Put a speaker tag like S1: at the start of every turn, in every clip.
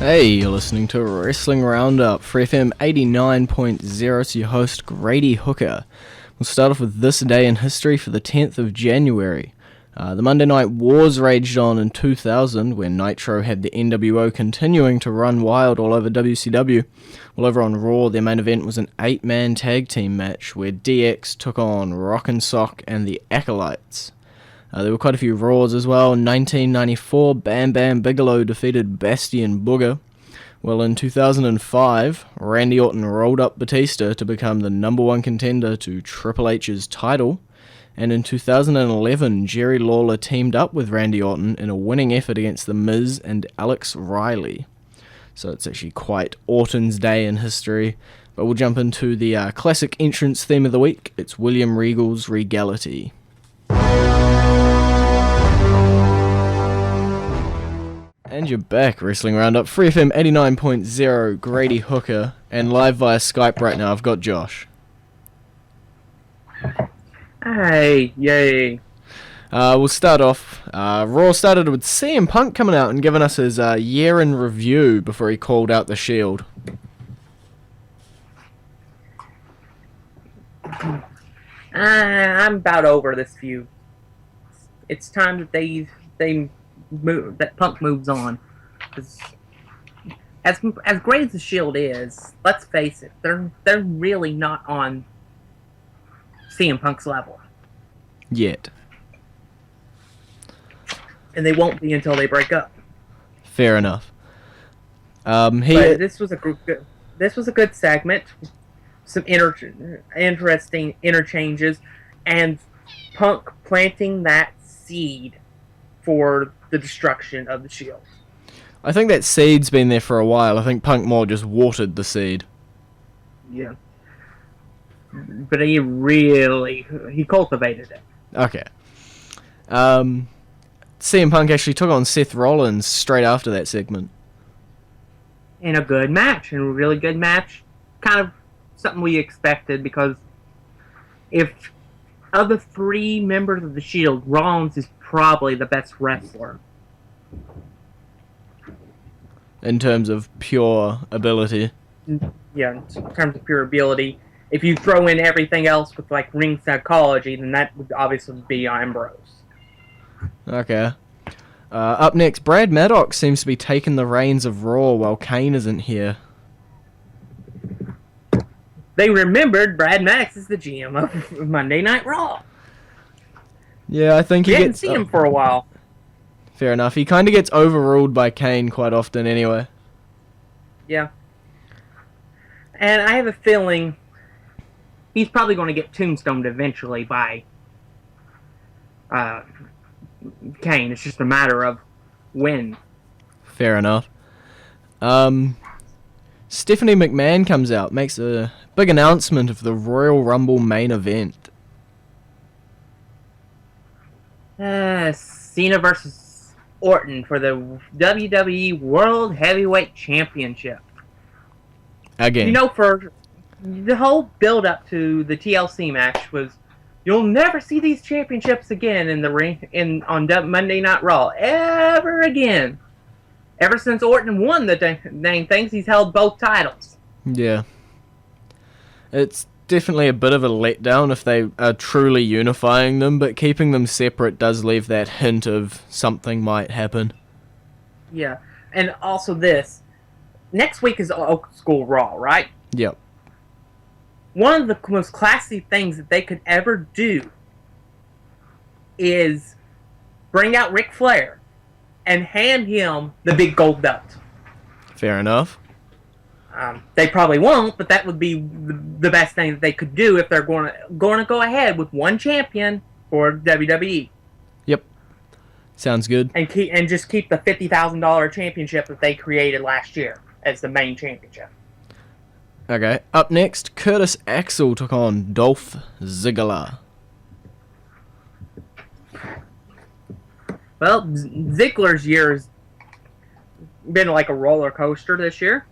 S1: Hey, you're listening to Wrestling Roundup, FreeFM 89.0, it's your host, Grady Hooker. We'll start off with this day in history for the 10th of January. The Monday Night Wars raged on in 2000, when Nitro had the NWO continuing to run wild all over WCW. Well, over on Raw, their main event was an 8-man tag team match, where DX took on Rockin' Sock and the Acolytes. There were quite a few Raws as well. In 1994, Bam Bam Bigelow defeated Bastion Booger. Well, in 2005, Randy Orton rolled up Batista to become the number one contender to Triple H's title. And in 2011, Jerry Lawler teamed up with Randy Orton in a winning effort against The Miz and Alex Riley. So it's actually quite Orton's day in history. But we'll jump into the classic entrance theme of the week. It's William Regal's Regality. And you're back, Wrestling Roundup, FreeFM 89.0, Grady Hooker, and live via Skype right now, I've got Josh.
S2: Hey, yay.
S1: We'll start off. Raw started with CM Punk coming out and giving us his year in review before he called out the Shield.
S2: I'm about over this feud. It's time that they move, that Punk moves on. 'Cause as great as the Shield is, let's face it, they're really not on CM Punk's level
S1: Yet.
S2: and they won't be until they break up.
S1: Fair enough.
S2: But this was a good segment. Some interesting interchanges, and Punk planting that seed for the destruction of the Shield.
S1: I think that seed's been there for a while. I think Punk more just watered the seed.
S2: Yeah. But he cultivated it.
S1: Okay. CM Punk actually took on Seth Rollins straight after that segment.
S2: In a good match, in a really good match. Kind of something we expected, because if of the three members of the Shield, Rollins is probably the best wrestler.
S1: In terms of pure ability.
S2: Yeah, in terms of pure ability. If you throw in everything else with like ring psychology, then that would obviously be Ambrose.
S1: Okay. Up next, Brad Maddox seems to be taking the reins of Raw while Kane isn't here.
S2: They remembered Brad Maddox is the GM of Monday Night Raw.
S1: Yeah, I think
S2: we hadn't seen him for a while.
S1: Fair enough. He kind of gets overruled by Kane quite often anyway.
S2: Yeah. And I have a feeling he's probably going to get tombstoned eventually by Kane. It's just a matter of when.
S1: Fair enough. Stephanie McMahon comes out, makes a big announcement of the Royal Rumble main event.
S2: Cena versus Orton for the WWE World Heavyweight Championship.
S1: Again.
S2: You know, for the whole build-up to the TLC match was, you'll never see these championships again in the ring on Monday Night Raw ever again. Ever since Orton won the dang things, he's held both titles.
S1: Yeah. It's definitely a bit of a letdown if they are truly unifying them, but keeping them separate does leave that hint of something might happen.
S2: Yeah. And also this. Next week is Old School Raw, right?
S1: Yep.
S2: One of the most classy things that they could ever do is bring out Ric Flair and hand him the big gold belt.
S1: Fair enough.
S2: They probably won't, but that would be the best thing that they could do if they're going to go ahead with one champion for WWE.
S1: Yep. Sounds good.
S2: And just keep the $50,000 championship that they created last year as the main championship.
S1: Okay. Up next, Curtis Axel took on Dolph Ziggler.
S2: Well, Ziggler's year has been like a roller coaster this year.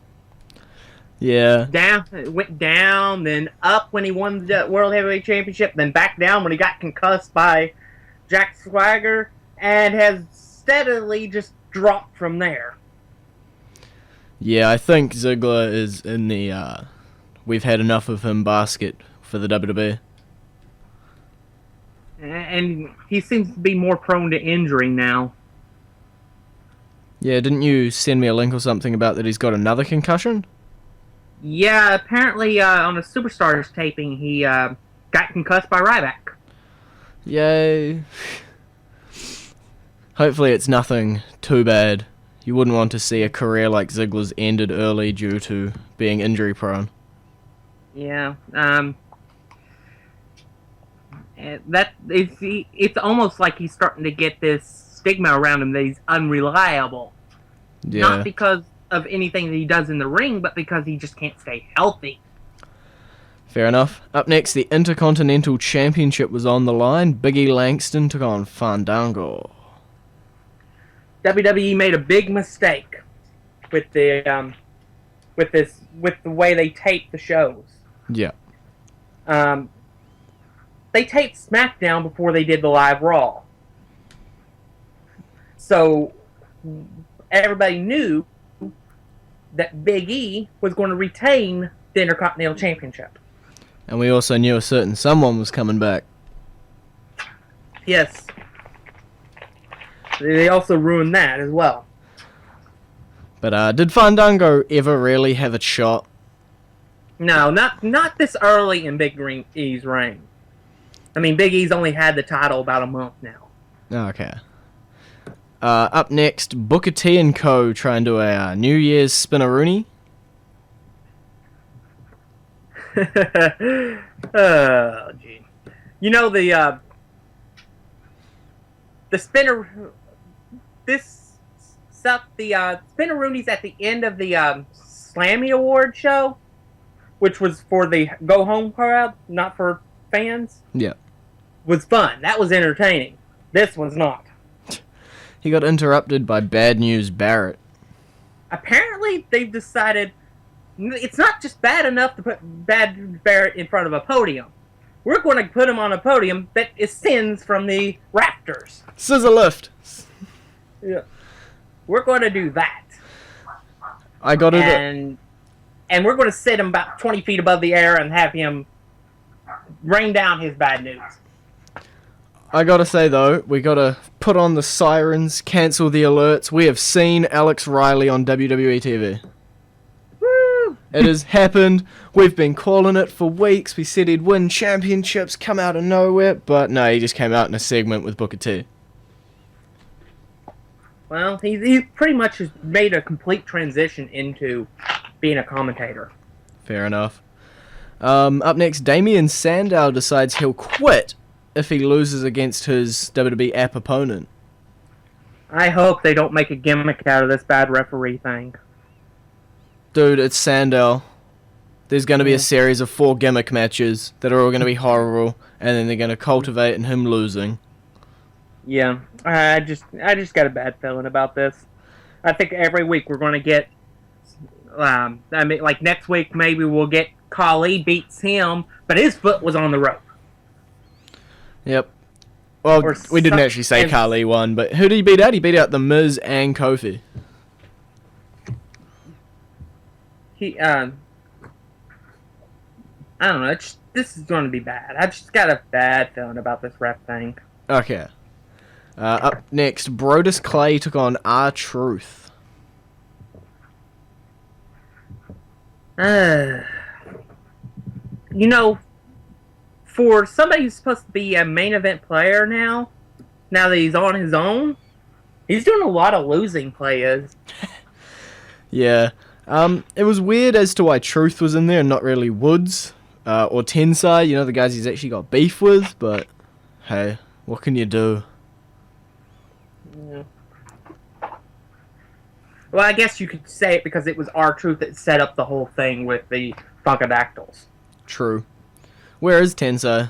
S1: Yeah.
S2: It went down, then up when he won the World Heavyweight Championship, then back down when he got concussed by Jack Swagger, and has steadily just dropped from there.
S1: Yeah, I think Ziggler is in the we've had enough of him basket for the WWE.
S2: And he seems to be more prone to injury now.
S1: Yeah, didn't you send me a link or something about that he's got another concussion?
S2: Yeah, apparently on a Superstars taping, he got concussed by Ryback.
S1: Yay. Hopefully it's nothing too bad. You wouldn't want to see a career like Ziggler's ended early due to being injury prone.
S2: Yeah, it's almost like he's starting to get this stigma around him that he's unreliable.
S1: Yeah.
S2: Not because of anything that he does in the ring, but because he just can't stay healthy.
S1: Fair enough. Up next, the Intercontinental Championship was on the line. Biggie Langston took on Fandango.
S2: WWE made a big mistake with the way they tape the shows.
S1: Yeah.
S2: They taped SmackDown before they did the live Raw. So everybody knew that Big E was going to retain the Intercontinental Championship.
S1: And we also knew a certain someone was coming back.
S2: Yes. They also ruined that as well.
S1: But did Fandango ever really have a shot?
S2: No, not this early in Big E's reign. I mean, Big E's only had the title about a month now.
S1: Okay. Up next, Booker T and Co. try and do a New Year's Spinneroonie.
S2: Oh, gee. You know the spinner. This stuff. The Spinneroonies at the end of the Slammy Award show, which was for the go home crowd, not for fans.
S1: Yeah.
S2: Was fun. That was entertaining. This was not.
S1: He got interrupted by Bad News Barrett.
S2: Apparently, they've decided it's not just bad enough to put Bad News Barrett in front of a podium. We're going to put him on a podium that ascends from the rafters.
S1: Scissor lift.
S2: Yeah. We're going to do that.
S1: I got it.
S2: And we're going to sit him about 20 feet above the air and have him rain down his bad news.
S1: I gotta say though, we gotta put on the sirens, cancel the alerts. We have seen Alex Riley on WWE TV.
S2: Woo!
S1: It has happened. We've been calling it for weeks. We said he'd win championships, come out of nowhere, but no, he just came out in a segment with Booker T.
S2: Well, he pretty much has made a complete transition into being a commentator.
S1: Fair enough. Up next, Damien Sandow decides he'll quit if he loses against his WWE app opponent.
S2: I hope they don't make a gimmick out of this bad referee thing.
S1: Dude, it's Sandow. There's going to be a series of 4 gimmick matches that are all going to be horrible, and then they're going to cultivate in him losing.
S2: Yeah, I just got a bad feeling about this. I think every week we're going to get, like next week maybe we'll get Khali beats him, but his foot was on the rope.
S1: Yep. Well, we didn't actually say Khali won, but who did he beat out? He beat out The Miz and Kofi.
S2: I don't know. This is going to be bad. I just got a bad feeling about this ref thing.
S1: Okay. Up next, Brodus Clay took on R-Truth.
S2: You know, for somebody who's supposed to be a main event player now that he's on his own, he's doing a lot of losing players.
S1: Yeah. It was weird as to why Truth was in there and not really Woods or Tensai, you know, the guys he's actually got beef with, but hey, what can you do?
S2: Yeah. Well, I guess you could say it because it was R-Truth that set up the whole thing with the Funkadactyls.
S1: True. Where is Tensai?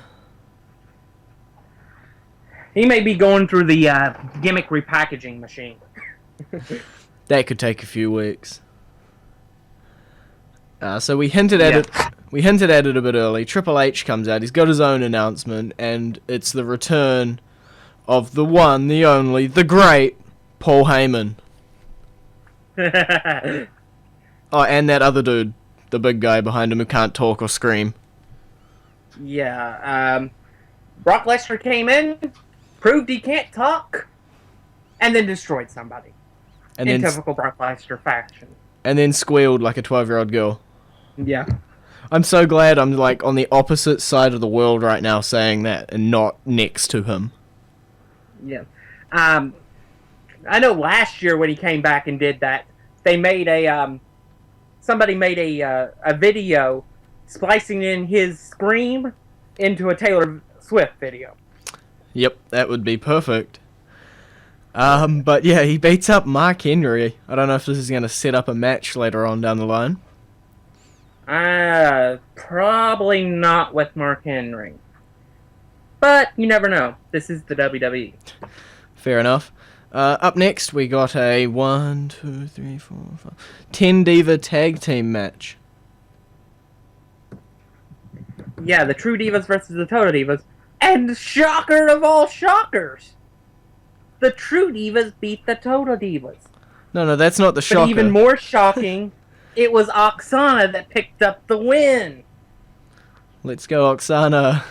S2: He may be going through the gimmick repackaging machine.
S1: That could take a few weeks. So we hinted at it. We hinted at it a bit early. Triple H comes out. He's got his own announcement, and it's the return of the one, the only, the great Paul Heyman. Oh, and that other dude, the big guy behind him who can't talk or scream.
S2: Yeah. Brock Lesnar came in, proved he can't talk, and then destroyed somebody.
S1: And
S2: in
S1: then
S2: typical Brock Lesnar fashion.
S1: and then squealed like a 12-year-old girl.
S2: Yeah.
S1: I'm so glad I'm like on the opposite side of the world right now saying that and not next to him.
S2: Yeah. I know last year when he came back and did that, they made somebody made a video splicing in his scream into a Taylor Swift video.
S1: Yep, that would be perfect. But yeah, he beats up Mark Henry. I don't know if this is going to set up a match later on down the line.
S2: Probably not with Mark Henry. But you never know. This is the WWE.
S1: Fair enough. Up next, we got a 10 Diva Tag Team match.
S2: Yeah, the True Divas versus the Total Divas. And shocker of all shockers! The True Divas beat the Total Divas.
S1: No, that's not the shocker.
S2: But even more shocking, it was Oksana that picked up the win.
S1: Let's go, Oksana.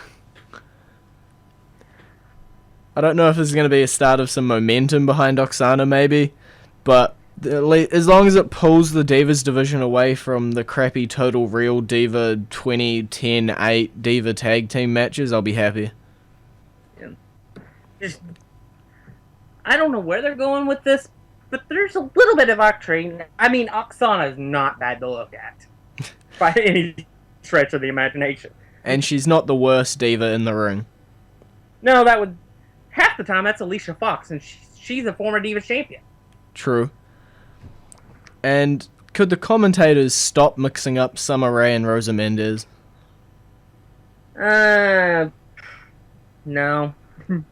S1: I don't know if this is going to be a start of some momentum behind Oksana, maybe, but as long as it pulls the Divas division away from the crappy Total Real Diva 2010-8 Diva Tag Team matches, I'll be happy.
S2: Yeah. I don't know where they're going with this, but there's a little bit of octane. I mean, Oksana is not bad to look at by any stretch of the imagination.
S1: And she's not the worst diva in the ring.
S2: No, that would... Half the time, that's Alicia Fox, and she's a former Divas champion.
S1: True. And could the commentators stop mixing up Summer Rae and Rosa Mendez?
S2: No.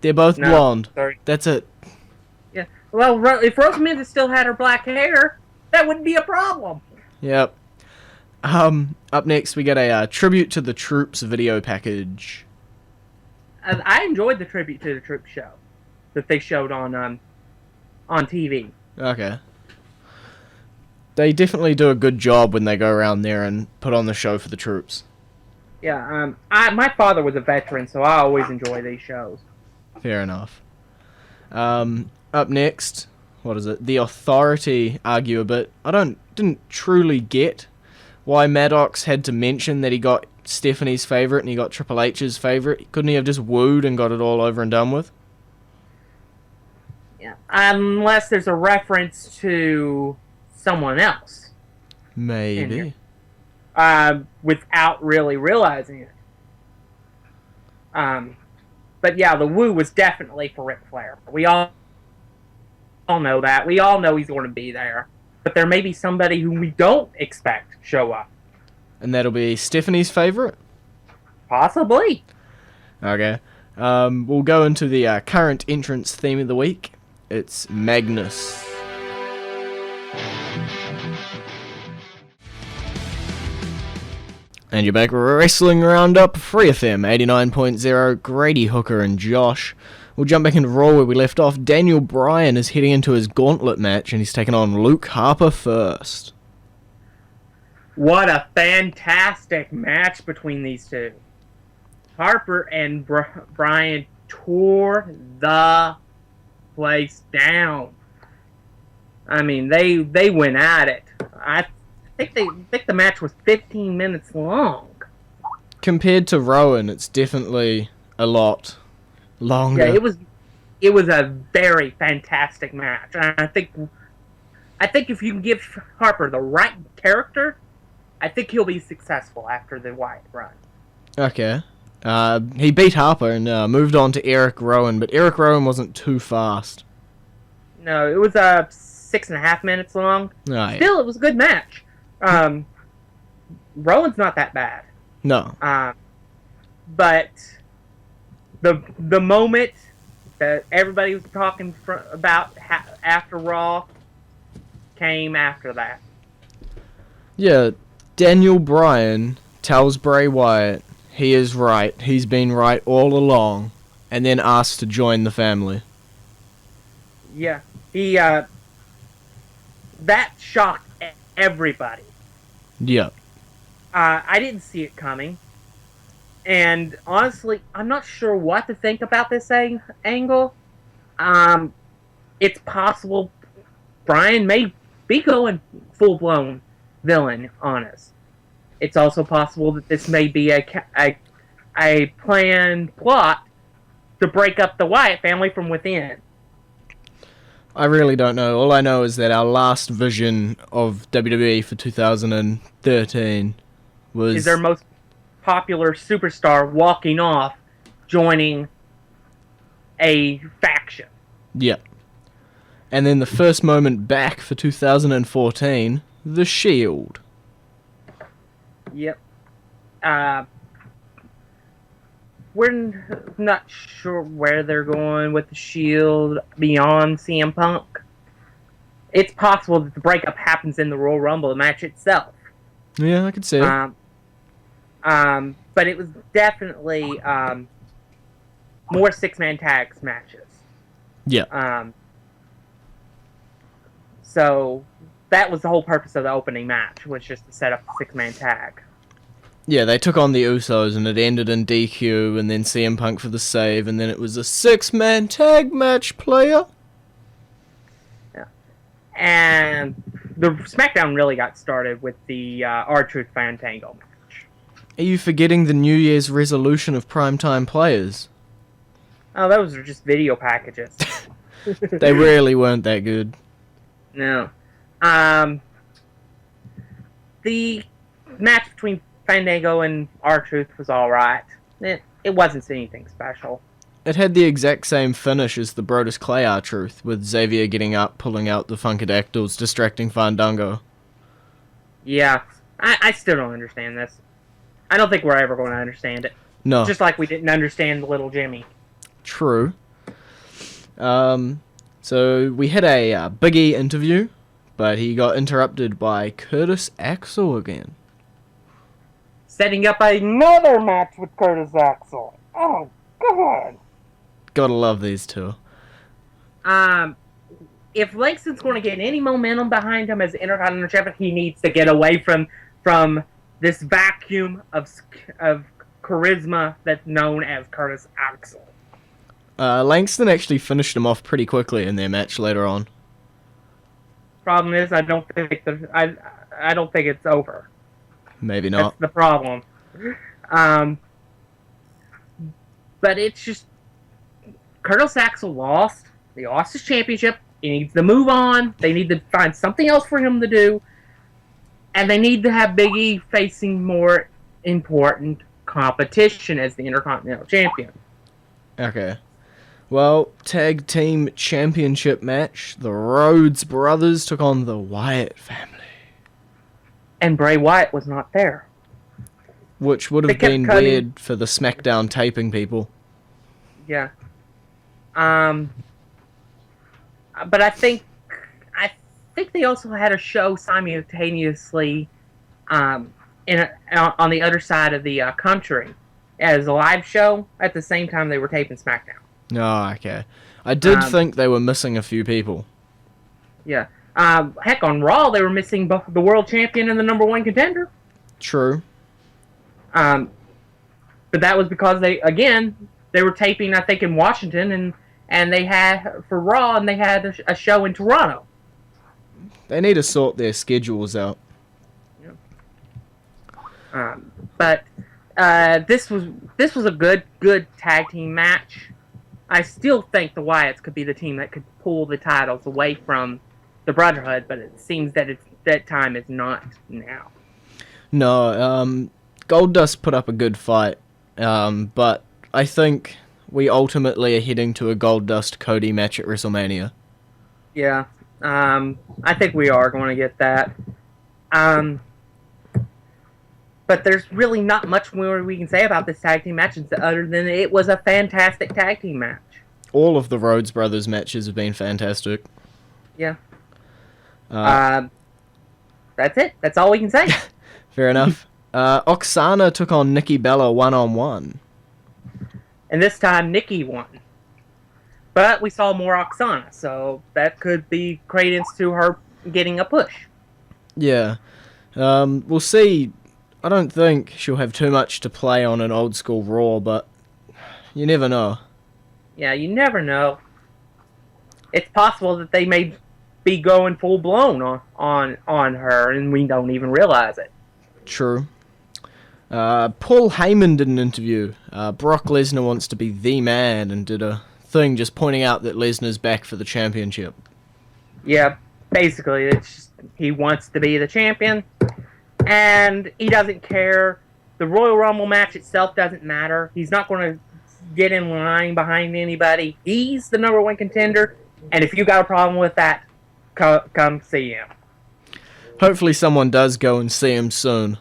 S1: They're both blonde.
S2: Sorry.
S1: That's it.
S2: Yeah. Well, if Rosa Mendez still had her black hair, that wouldn't be a problem.
S1: Yep. Up next, we get a Tribute to the Troops video package.
S2: I enjoyed the Tribute to the Troops show that they showed on TV.
S1: Okay. They definitely do a good job when they go around there and put on the show for the troops.
S2: Yeah, my father was a veteran, so I always enjoy these shows.
S1: Fair enough. Up next, what is it? The Authority argue a bit. I didn't truly get why Maddox had to mention that he got Stephanie's favourite and he got Triple H's favourite. Couldn't he have just wooed and got it all over and done with?
S2: Yeah, unless there's a reference to someone else.
S1: Maybe.
S2: Without really realizing it. But yeah, the woo was definitely for Ric Flair. We all know that. We all know he's going to be there. But there may be somebody who we don't expect show up.
S1: And that'll be Stephanie's favourite?
S2: Possibly.
S1: Okay. We'll go into the current entrance theme of the week. It's Magnus. And you're back Wrestling Roundup, FreeFM 89.0, Grady, Hooker and Josh. We'll jump back into Raw where we left off. Daniel Bryan is heading into his gauntlet match and he's taking on Luke Harper first.
S2: What a fantastic match between these two. Harper and Bryan tore the place down. I mean, they went at it. I think the match was 15 minutes long.
S1: Compared to Rowan, it's definitely a lot longer.
S2: Yeah, it was a very fantastic match. I think if you can give Harper the right character, I think he'll be successful after the Wyatt run.
S1: Okay. He beat Harper and moved on to Eric Rowan, but Eric Rowan wasn't too fast.
S2: No, it was 6.5 minutes long.
S1: Oh, yeah.
S2: Still, it was a good match. Rowan's not that bad.
S1: No.
S2: But the moment that everybody was talking about after Raw came after that.
S1: Yeah, Daniel Bryan tells Bray Wyatt he is right. He's been right all along, and then asks to join the family.
S2: Yeah, he that shocked everybody.
S1: Yeah.
S2: I didn't see it coming. And honestly, I'm not sure what to think about this angle. Um, it's possible Brian may be going full blown villain on us. It's also possible that this may be a planned plot to break up the Wyatt family from within.
S1: I really don't know. All I know is that our last vision of WWE for 2013
S2: Is their
S1: was...
S2: most popular superstar walking off, joining a faction.
S1: Yeah. And then the first moment back for 2014, The Shield.
S2: Yep. We're not sure where they're going with the Shield beyond CM Punk. It's possible that the breakup happens in the Royal Rumble match itself.
S1: Yeah, I could see it.
S2: But it was definitely more six-man tags matches.
S1: Yeah.
S2: So that was the whole purpose of the opening match, was just to set up the six-man tag.
S1: Yeah, they took on the Usos and it ended in DQ and then CM Punk for the save and then it was a six-man tag match, player.
S2: Yeah. And the SmackDown really got started with the R-Truth Fandango match.
S1: Are you forgetting the New Year's resolution of primetime players?
S2: Oh, those are just video packages.
S1: They really weren't that good.
S2: No. The match between Fandango and R-Truth was alright. It wasn't anything special.
S1: It had the exact same finish as the Brodus Clay R-Truth, with Xavier getting up, pulling out the Funkadactyls, distracting Fandango.
S2: Yeah, I still don't understand this. I don't think we're ever going to understand it.
S1: No.
S2: Just like we didn't understand Little Jimmy.
S1: True. So we had a Big E interview, but he got interrupted by Curtis Axel again.
S2: Setting up another match with Curtis Axel. Oh, God.
S1: Gotta love these two.
S2: If Langston's going to get any momentum behind him as Intercontinental Champion, he needs to get away from this vacuum of charisma that's known as Curtis Axel.
S1: Langston actually finished him off pretty quickly in their match later on.
S2: Problem is, I don't think it's over.
S1: Maybe not.
S2: That's the problem. But it's just Curtis Axel lost. He lost his championship. He needs to move on. They need to find something else for him to do. And they need to have Big E facing more important competition as the Intercontinental Champion.
S1: Okay. Well, tag team championship match. The Rhodes brothers took on the Wyatt family.
S2: And Bray Wyatt was not there.
S1: Which would have been weird for the SmackDown taping people.
S2: Yeah. But I think they also had a show simultaneously on the other side of the country as a live show at the same time they were taping SmackDown.
S1: Oh, okay. I did think they were missing a few people.
S2: Yeah. Heck, on Raw they were missing both the world champion and the number one contender.
S1: True.
S2: But that was because they were taping, I think, in Washington, and they had for Raw, and they had a show in Toronto.
S1: They need to sort their schedules out.
S2: Yeah. But this was a good tag team match. I still think the Wyatts could be the team that could pull the titles away from the Brotherhood, but it seems that that time is not now.
S1: No, Goldust put up a good fight, but I think we ultimately are heading to a Goldust Cody match at WrestleMania.
S2: Yeah, I think we are going to get that. But there's really not much more we can say about this tag team match other than it was a fantastic tag team match.
S1: All of the Rhodes Brothers matches have been fantastic.
S2: Yeah. That's it. That's all we can say.
S1: Fair enough. Oksana took on Nikki Bella one-on-one.
S2: And this time, Nikki won. But we saw more Oksana, so that could be credence to her getting a push.
S1: Yeah. We'll see. I don't think she'll have too much to play on an old school Raw, but you never know.
S2: Yeah, you never know. It's possible that they may be going full blown on her, and we don't even realize it.
S1: True. Paul Heyman did an interview. Brock Lesnar wants to be the man, and did a thing just pointing out that Lesnar's back for the championship.
S2: Yeah, basically, it's just, he wants to be the champion, and he doesn't care. The Royal Rumble match itself doesn't matter. He's not going to get in line behind anybody. He's the number one contender, and if you got a problem with that, come see him.
S1: Hopefully someone does go and see him soon.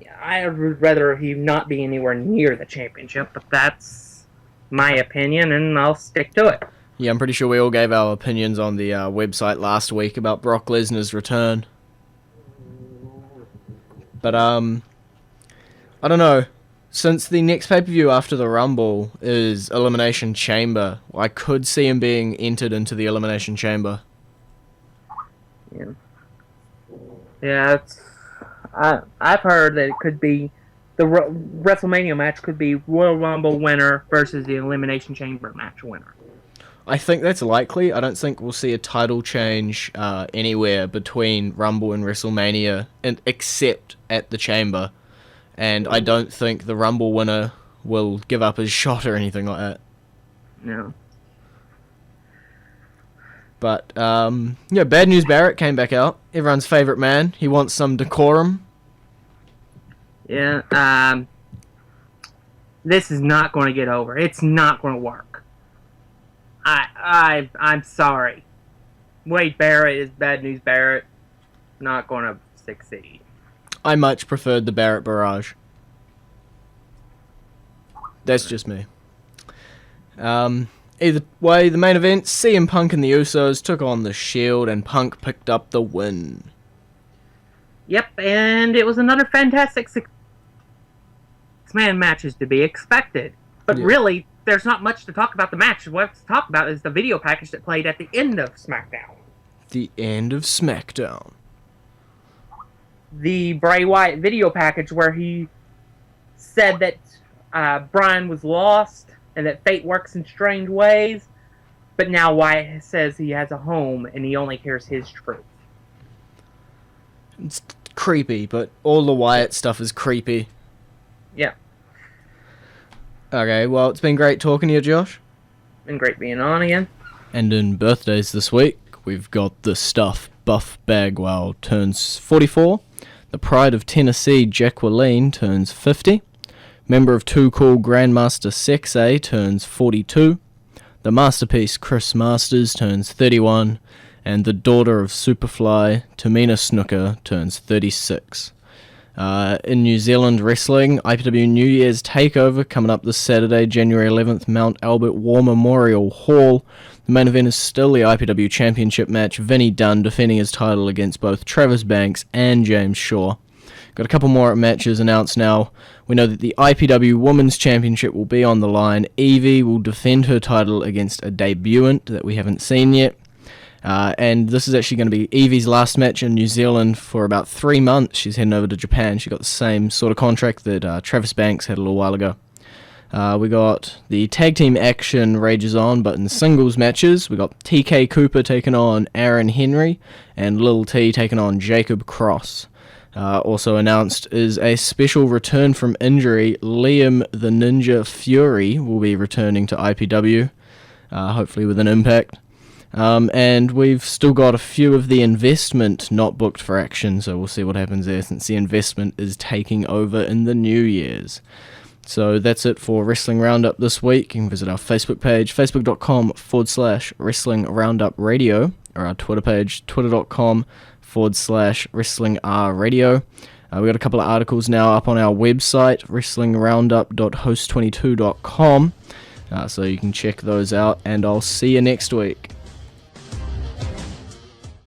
S2: Yeah, I would rather he not be anywhere near the championship, but that's my opinion, and I'll stick to it.
S1: Yeah, I'm pretty sure we all gave our opinions on the website last week about Brock Lesnar's return. But, I don't know. Since the next pay-per-view after the Rumble is Elimination Chamber, I could see him being entered into the Elimination Chamber.
S2: Yeah, I've heard that it could be the WrestleMania match could be Royal Rumble winner versus the Elimination Chamber match winner.
S1: I think that's likely. I don't think we'll see a title change anywhere between Rumble and WrestleMania, except at the Chamber. And I don't think the Rumble winner will give up his shot or anything like that.
S2: No.
S1: But, Bad News Barrett came back out. Everyone's favourite man. He wants some decorum.
S2: Yeah, this is not going to get over. It's not going to work. I'm sorry. Wade Barrett is Bad News Barrett. Not going to succeed.
S1: I much preferred the Barrett Barrage. That's just me. Either way, the main event, CM Punk and the Usos took on the Shield, and Punk picked up the win.
S2: Yep, and it was another fantastic six-man match as to be expected. But really, there's not much to talk about the match. What to talk about is the video package that played at the end of SmackDown.
S1: The end of SmackDown.
S2: The Bray Wyatt video package where he said that Bryan was lost and that fate works in strange ways, but now Wyatt says he has a home and he only hears his truth.
S1: It's creepy, but all the Wyatt stuff is creepy.
S2: Yeah.
S1: Okay, well, it's been great talking to you, Josh.
S2: Been great being on again.
S1: And in birthdays this week, we've got the stuff. Buff Bagwell turns 44. The Pride of Tennessee, Jacqueline, turns 50. Member of Too Cool, Grandmaster Sexay, turns 42. The Masterpiece, Chris Masters, turns 31. And the daughter of Superfly, Tamina Snuka, turns 36. In New Zealand wrestling, IPW New Year's Takeover coming up this Saturday, January 11th, Mount Albert War Memorial Hall. The main event is still the IPW Championship match, Vinnie Dunn defending his title against both Travis Banks and James Shaw. Got a couple more matches announced now. We know that the IPW Women's Championship will be on the line. Evie will defend her title against a debutant that we haven't seen yet. And this is actually going to be Evie's last match in New Zealand for about 3 months. She's heading over to Japan. She got the same sort of contract that Travis Banks had a little while ago. We got the tag team action rages on, but in singles matches, we got TK Cooper taking on Aaron Henry, and Lil T taking on Jacob Cross. Also announced is a special return from injury. Liam the Ninja Fury will be returning to IPW, hopefully with an impact. And we've still got a few of the investment not booked for action, so we'll see what happens there since the investment is taking over in the New Year's. So that's it for Wrestling Roundup this week. You can visit our Facebook page, facebook.com/Wrestling Roundup Radio, or our Twitter page, twitter.com/Wrestling R Radio. We've got a couple of articles now up on our website, wrestlingroundup.host22.com, so you can check those out, and I'll see you next week.